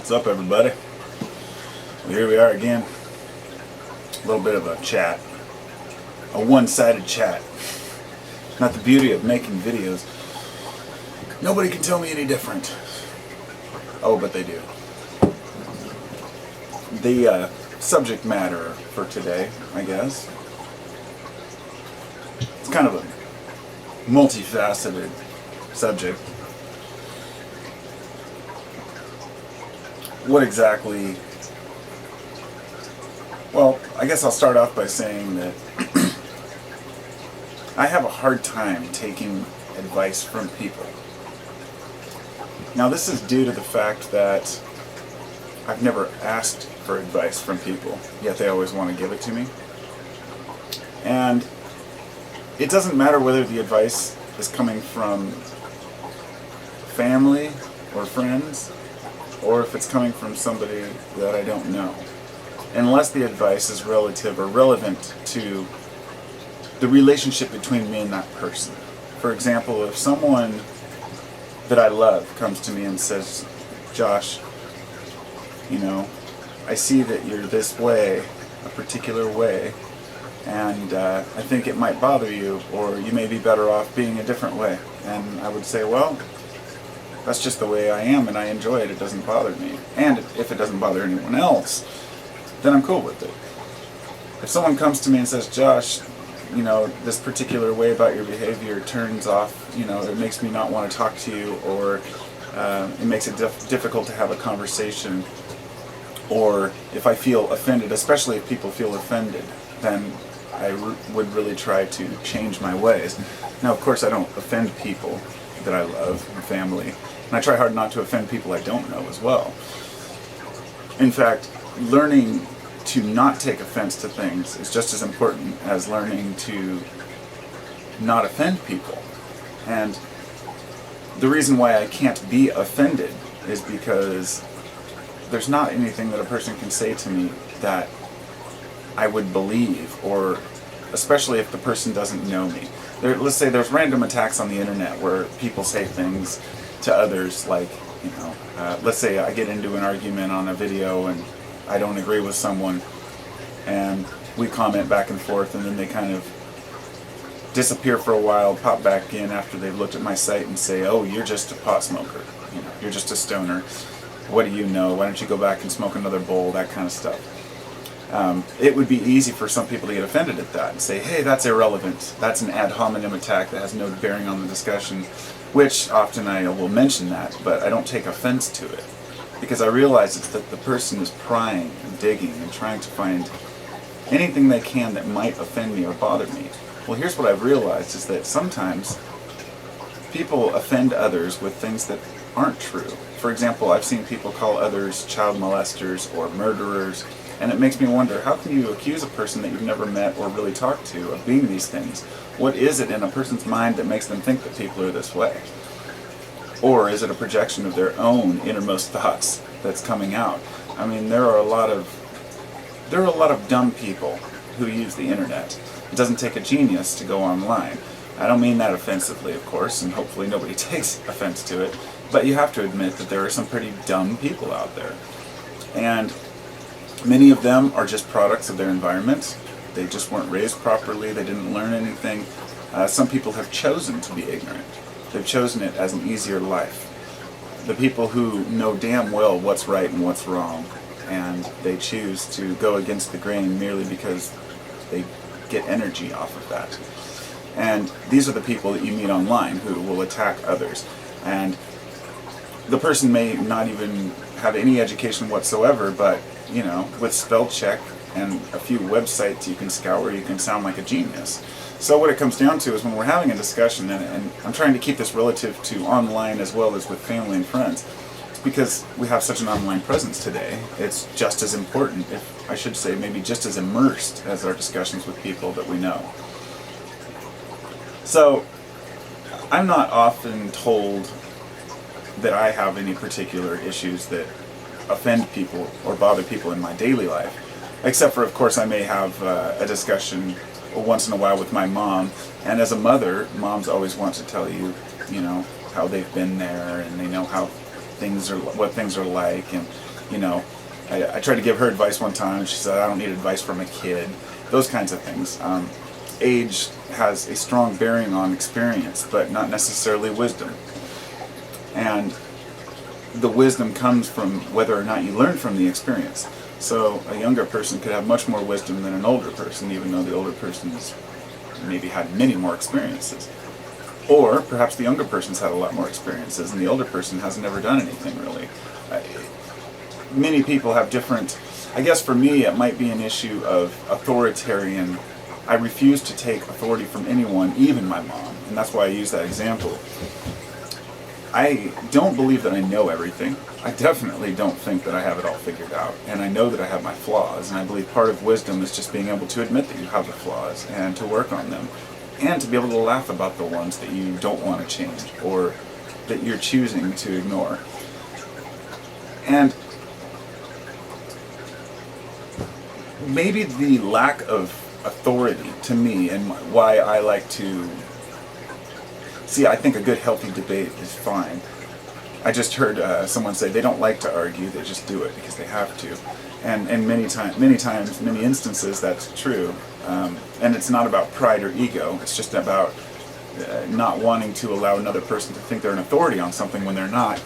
What's up, everybody? Well, here we are again. A little bit of a chat. A one-sided chat. Not the beauty of making videos. Nobody can tell me any different. Oh, but they do. The subject matter for today, I guess, it's kind of a multifaceted subject. What exactly? Well, I guess I'll start off by saying that I have a hard time taking advice from people. Now, this is due to the fact that I've never asked for advice from people, yet they always want to give it to me. And it doesn't matter whether the advice is coming from family or friends, or if it's coming from somebody that I don't know, unless the advice is relative or relevant to the relationship between me and that person. For example, if someone that I love comes to me and says, Josh, I see that you're this way, a particular way, and I think it might bother you, or you may be better off being a different way. And I would say, well, that's just the way I am, and I enjoy it. It doesn't bother me. And if it doesn't bother anyone else, then I'm cool with it. If someone comes to me and says, Josh, this particular way about your behavior turns off, it makes me not want to talk to you, or it makes it difficult to have a conversation, or if I feel offended, especially if people feel offended, then I would really try to change my ways. Now, of course, I don't offend people that I love and family, and I try hard not to offend people I don't know as well. In fact, learning to not take offense to things is just as important as learning to not offend people. And the reason why I can't be offended is because there's not anything that a person can say to me that I would believe, or especially if the person doesn't know me. Let's say there's random attacks on the internet where people say things to others like, let's say I get into an argument on a video and I don't agree with someone, and we comment back and forth, and then they kind of disappear for a while, pop back in after they've looked at my site and say, oh, you're just a pot smoker, you're just a stoner, what do you know, why don't you go back and smoke another bowl, that kind of stuff. It would be easy for some people to get offended at that and say, hey, that's irrelevant, that's an ad hominem attack that has no bearing on the discussion, which often I will mention that, but I don't take offense to it, because I realize it's that the person is prying and digging and trying to find anything they can that might offend me or bother me. Well, here's what I've realized is that sometimes people offend others with things that aren't true. For example, I've seen people call others child molesters or murderers, and it makes me wonder, how can you accuse a person that you've never met or really talked to of being these things? What is it in a person's mind that makes them think that people are this way? Or is it a projection of their own innermost thoughts that's coming out? I mean, there are a lot of dumb people who use the internet. It doesn't take a genius to go online. I don't mean that offensively, of course, and hopefully nobody takes offense to it, but you have to admit that there are some pretty dumb people out there. And many of them are just products of their environment. They just weren't raised properly, they didn't learn anything. Some people have chosen to be ignorant. They've chosen it as an easier life. The people who know damn well what's right and what's wrong, and they choose to go against the grain merely because they get energy off of that. And these are the people that you meet online who will attack others. And the person may not even have any education whatsoever, but, with spell check and a few websites you can scour, you can sound like a genius. So what it comes down to is when we're having a discussion, and I'm trying to keep this relative to online as well as with family and friends, it's because we have such an online presence today, it's just as important, if I should say maybe just as immersed as our discussions with people that we know. So I'm not often told that I have any particular issues that offend people or bother people in my daily life, except for, of course, I may have a discussion once in a while with my mom, and as a mother, moms always want to tell you, how they've been there, and they know how what things are like, and You know, I tried to give her advice one time, and she said, I don't need advice from a kid. Those kinds of things. Age has a strong bearing on experience, but not necessarily wisdom. And the wisdom comes from whether or not you learn from the experience. So a younger person could have much more wisdom than an older person, even though the older person's maybe had many more experiences. Or perhaps the younger person's had a lot more experiences and the older person has never done anything really. Many people have different, I guess for me it might be an issue of authoritarian. I refuse to take authority from anyone, even my mom, and that's why I use that example. I don't believe that I know everything. I definitely don't think that I have it all figured out, and I know that I have my flaws, and I believe part of wisdom is just being able to admit that you have the flaws and to work on them, and to be able to laugh about the ones that you don't want to change or that you're choosing to ignore. And maybe the lack of authority to me and why I like to see, I think a good healthy debate is fine. I just heard someone say they don't like to argue, they just do it because they have to. And many instances that's true. And it's not about pride or ego, it's just about not wanting to allow another person to think they're an authority on something when they're not.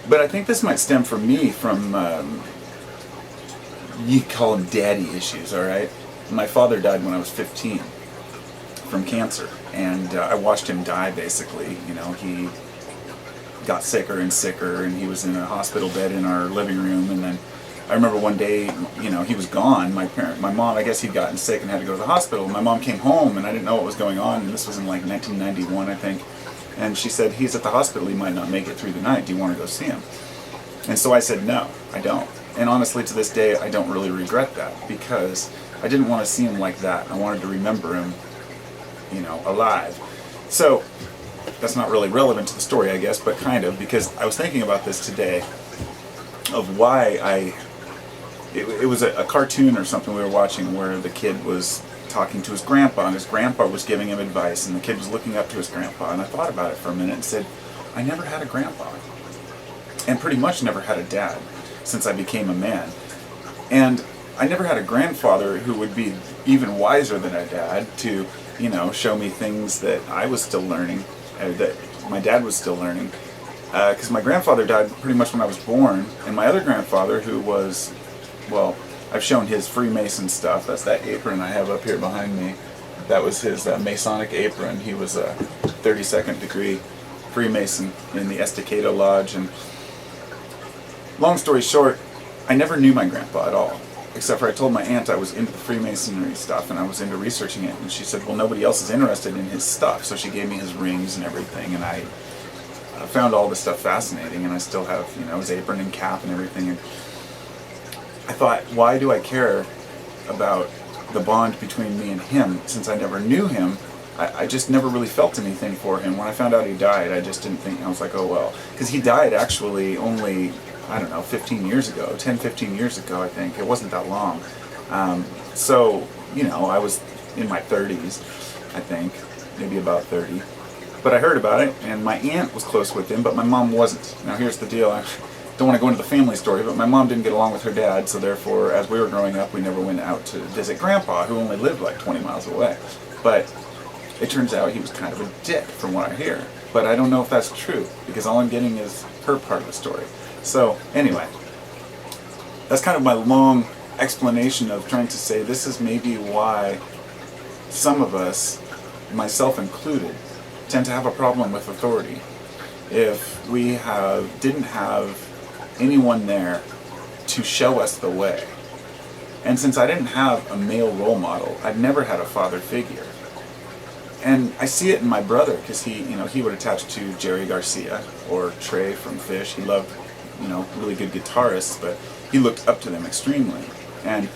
But I think this might stem for me from, you call them daddy issues, alright? My father died when I was 15 from cancer, and I watched him die basically. You know, he got sicker and sicker, and he was in a hospital bed in our living room, and then I remember one day, you know, he was gone. My mom, I guess he'd gotten sick and had to go to the hospital. My mom came home, and I didn't know what was going on, and this was in like 1991, I think, and she said, he's at the hospital, he might not make it through the night, do you want to go see him? And so I said, no, I don't. And honestly, to this day, I don't really regret that, because I didn't want to see him like that. I wanted to remember him, you know, alive. So that's not really relevant to the story, I guess, but kind of, because I was thinking about this today of why it was a cartoon or something we were watching where the kid was talking to his grandpa, and his grandpa was giving him advice, and the kid was looking up to his grandpa, and I thought about it for a minute and said, I never had a grandpa, and pretty much never had a dad since I became a man. And I never had a grandfather who would be even wiser than a dad to, you know, show me things that I was still learning, that my dad was still learning. Because my grandfather died pretty much when I was born, and my other grandfather, who was, well, I've shown his Freemason stuff. That's that apron I have up here behind me. That was his Masonic apron. He was a 32nd degree Freemason in the Estacado Lodge. And long story short, I never knew my grandpa at all, except for I told my aunt I was into the Freemasonry stuff and I was into researching it, and she said, well, nobody else is interested in his stuff, so she gave me his rings and everything, and I found all this stuff fascinating, and I still have, you know, his apron and cap and everything. And I thought, why do I care about the bond between me and him? Since I never knew him, I just never really felt anything for him. When I found out he died, I just didn't think, I was like, oh well. Because he died actually only, I don't know, 15 years ago, 10, 15 years ago, I think. It wasn't that long. So, you know, I was in my 30s, I think, maybe about 30. But I heard about it, and my aunt was close with him, but my mom wasn't. Now here's the deal, I don't want to go into the family story, but my mom didn't get along with her dad, so therefore, as we were growing up, we never went out to visit Grandpa, who only lived like 20 miles away. But it turns out he was kind of a dick, from what I hear. But I don't know if that's true, because all I'm getting is her part of the story. So, anyway, that's kind of my long explanation of trying to say this is maybe why some of us, myself included, tend to have a problem with authority. If we didn't have anyone there to show us the way. And since I didn't have a male role model, I've never had a father figure. And I see it in my brother, because he would attach to Jerry Garcia or Trey from Fish. He loved, really good guitarists, but he looked up to them extremely. And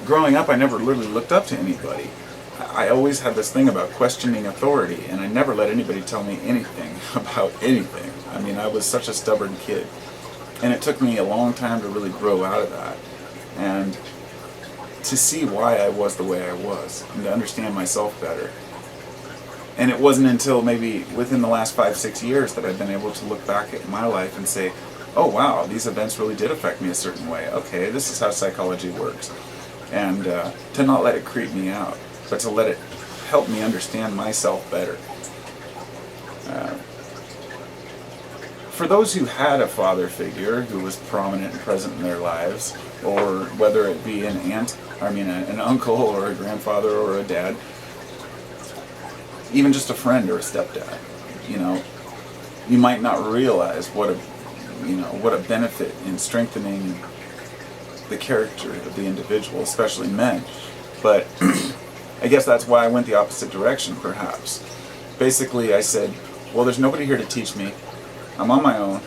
growing up, I never literally looked up to anybody. I always had this thing about questioning authority, and I never let anybody tell me anything about anything. I mean, I was such a stubborn kid. And it took me a long time to really grow out of that, and to see why I was the way I was, and to understand myself better. And it wasn't until maybe within the last 5-6 years that I've been able to look back at my life and say, oh wow, these events really did affect me a certain way. Okay, this is how psychology works. And to not let it creep me out, but to let it help me understand myself better. For those who had a father figure who was prominent and present in their lives, or whether it be an uncle or a grandfather or a dad, even just a friend or a stepdad, you might not realize what a benefit in strengthening the character of the individual, especially men. But I guess that's why I went the opposite direction, perhaps. Basically, I said, well, there's nobody here to teach me. I'm on my own,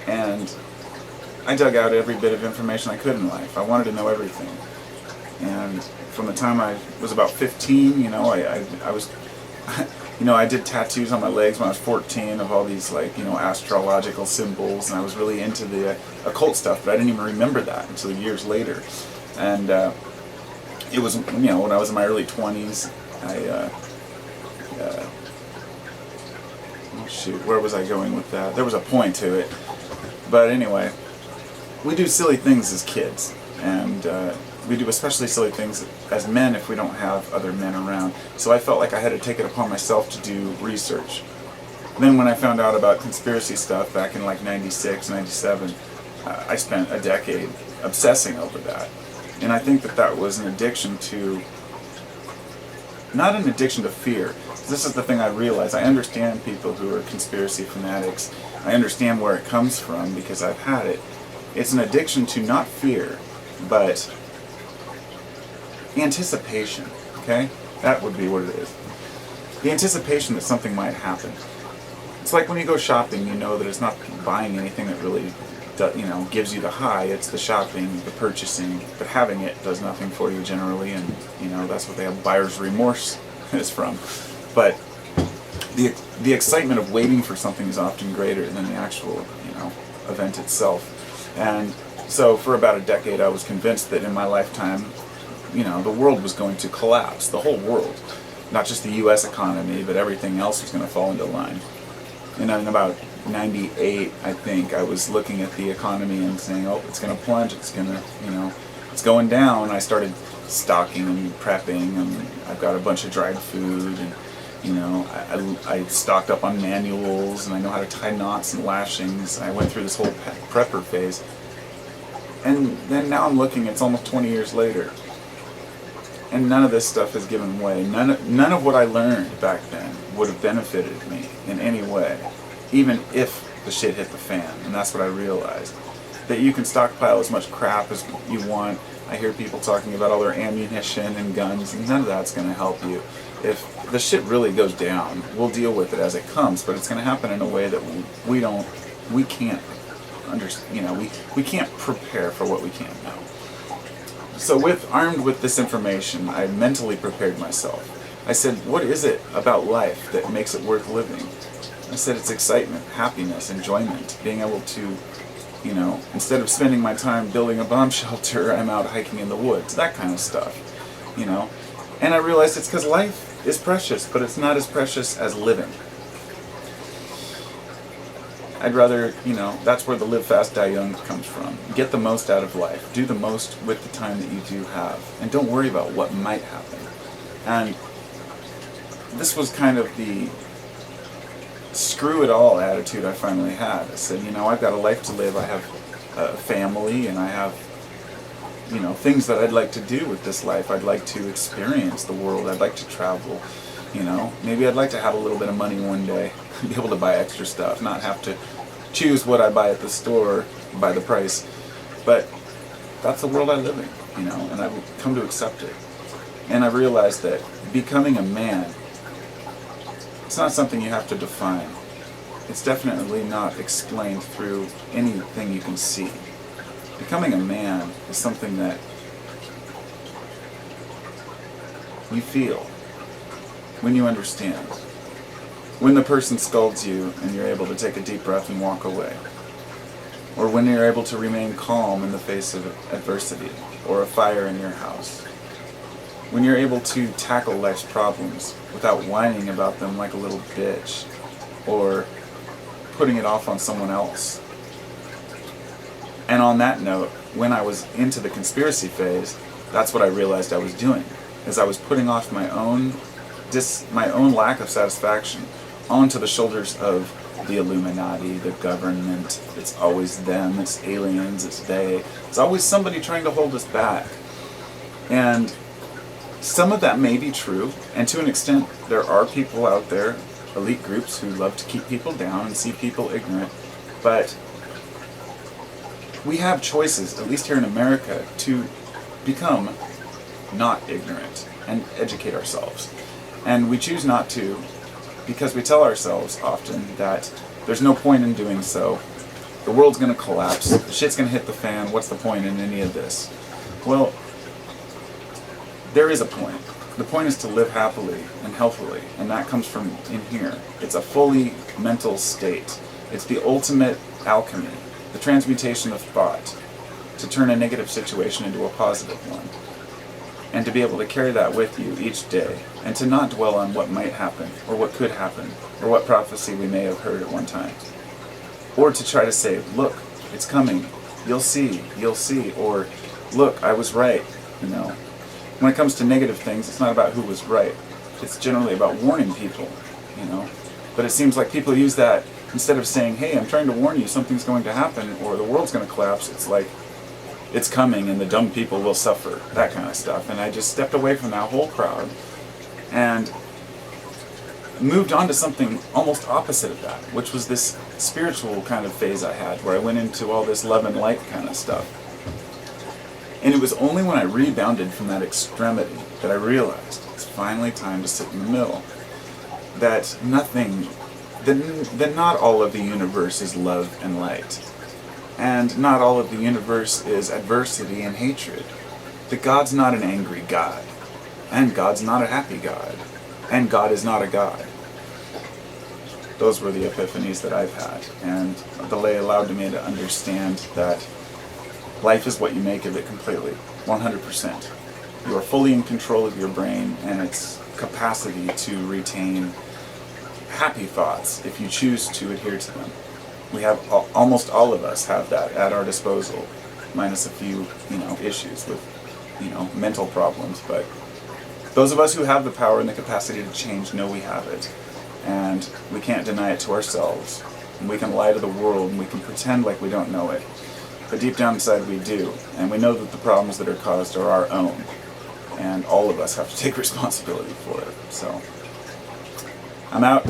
and I dug out every bit of information I could in life. I wanted to know everything. And from the time I was about 15, I was, I did tattoos on my legs when I was 14 of all these, astrological symbols, and I was really into the occult stuff, but I didn't even remember that until years later. And it was, when I was in my early 20s, where was I going with that? There was a point to it. But anyway, we do silly things as kids, and we do especially silly things as men if we don't have other men around. So I felt like I had to take it upon myself to do research. Then when I found out about conspiracy stuff back in 96, 97, I spent a decade obsessing over that. And I think that was an addiction to, not an addiction to fear. This is the thing I realize. I understand people who are conspiracy fanatics. I understand where it comes from because I've had it. It's an addiction to not fear, but anticipation, okay? That would be what it is. The anticipation that something might happen. It's like when you go shopping, you know that it's not buying anything that really gives you the high. It's the shopping, the purchasing, but having it does nothing for you generally, and that's what they have buyer's remorse is from. But the excitement of waiting for something is often greater than the actual event itself. And so for about a decade I was convinced that in my lifetime the world was going to collapse, the whole world, not just the US economy, but everything else was going to fall into line. And in about 98, I think, I was looking at the economy and saying, oh, it's going to plunge, it's going to, it's going down. I started stocking and prepping, and I've got a bunch of dried food, and I stocked up on manuals, and I know how to tie knots and lashings. I went through this whole prepper phase. And then now I'm looking, it's almost 20 years later, and none of this stuff has given way. None of what I learned back then would have benefited me in any way, even if the shit hit the fan. And that's what I realized. That you can stockpile as much crap as you want. I hear people talking about all their ammunition and guns, and none of that's going to help you. If the shit really goes down, we'll deal with it as it comes, but it's going to happen in a way that we can't understand. We can't prepare for what we can't know. So armed with this information, I mentally prepared myself. I said, what is it about life that makes it worth living? I said, it's excitement, happiness, enjoyment, being able to, instead of spending my time building a bomb shelter, I'm out hiking in the woods, that kind of stuff, And I realized it's because life is precious, but it's not as precious as living. I'd rather, that's where the live fast, die young comes from. Get the most out of life. Do the most with the time that you do have. And don't worry about what might happen. And this was kind of the screw it all attitude I finally had. I said, I've got a life to live. I have a family, and I have, things that I'd like to do with this life. I'd like to experience the world. I'd like to travel. Maybe I'd like to have a little bit of money one day, be able to buy extra stuff, not have to choose what I buy at the store by the price. But that's the world I live in, and I've come to accept it. And I realized that becoming a man, it's not something you have to define. It's definitely not explained through anything you can see. Becoming a man is something that you feel when you understand. When the person scolds you and you're able to take a deep breath and walk away. Or when you're able to remain calm in the face of adversity or a fire in your house. When you're able to tackle life's problems without whining about them like a little bitch or putting it off on someone else. And on that note, when I was into the conspiracy phase, that's what I realized I was doing, is I was putting off my own lack of satisfaction onto the shoulders of the Illuminati, the government. It's always them, it's aliens, it's they. It's always somebody trying to hold us back. And some of that may be true, and to an extent there are people out there, elite groups, who love to keep people down and see people ignorant, but we have choices, at least here in America, to become not ignorant and educate ourselves. And we choose not to because we tell ourselves often that there's no point in doing so. The world's going to collapse. The shit's going to hit the fan. What's the point in any of this? Well, there is a point. The point is to live happily and healthily, and that comes from in here. It's a fully mental state. It's the ultimate alchemy, the transmutation of thought, to turn a negative situation into a positive one, and to be able to carry that with you each day, and to not dwell on what might happen, or what could happen, or what prophecy we may have heard at one time. Or to try to say, look, it's coming, you'll see, or look, I was right, you know. When it comes to negative things, it's not about who was right. It's generally about warning people, you know. But it seems like people use that, instead of saying, hey, I'm trying to warn you, something's going to happen, or the world's going to collapse, it's like, it's coming and the dumb people will suffer, that kind of stuff. And I just stepped away from that whole crowd and moved on to something almost opposite of that, which was this spiritual kind of phase I had, where I went into all this love and light kind of stuff. And it was only when I rebounded from that extremity that I realized it's finally time to sit in the middle. That not all of the universe is love and light. And not all of the universe is adversity and hatred. That God's not an angry God. And God's not a happy God. And God is not a God. Those were the epiphanies that I've had. And they allowed me to understand that life is what you make of it completely, 100%. You are fully in control of your brain and its capacity to retain happy thoughts if you choose to adhere to them. We have, almost all of us have that at our disposal, minus a few, issues with, mental problems. But those of us who have the power and the capacity to change know we have it. And we can't deny it to ourselves. And we can lie to the world and we can pretend like we don't know it. But deep down inside we do. And we know that the problems that are caused are our own. And all of us have to take responsibility for it. So, I'm out.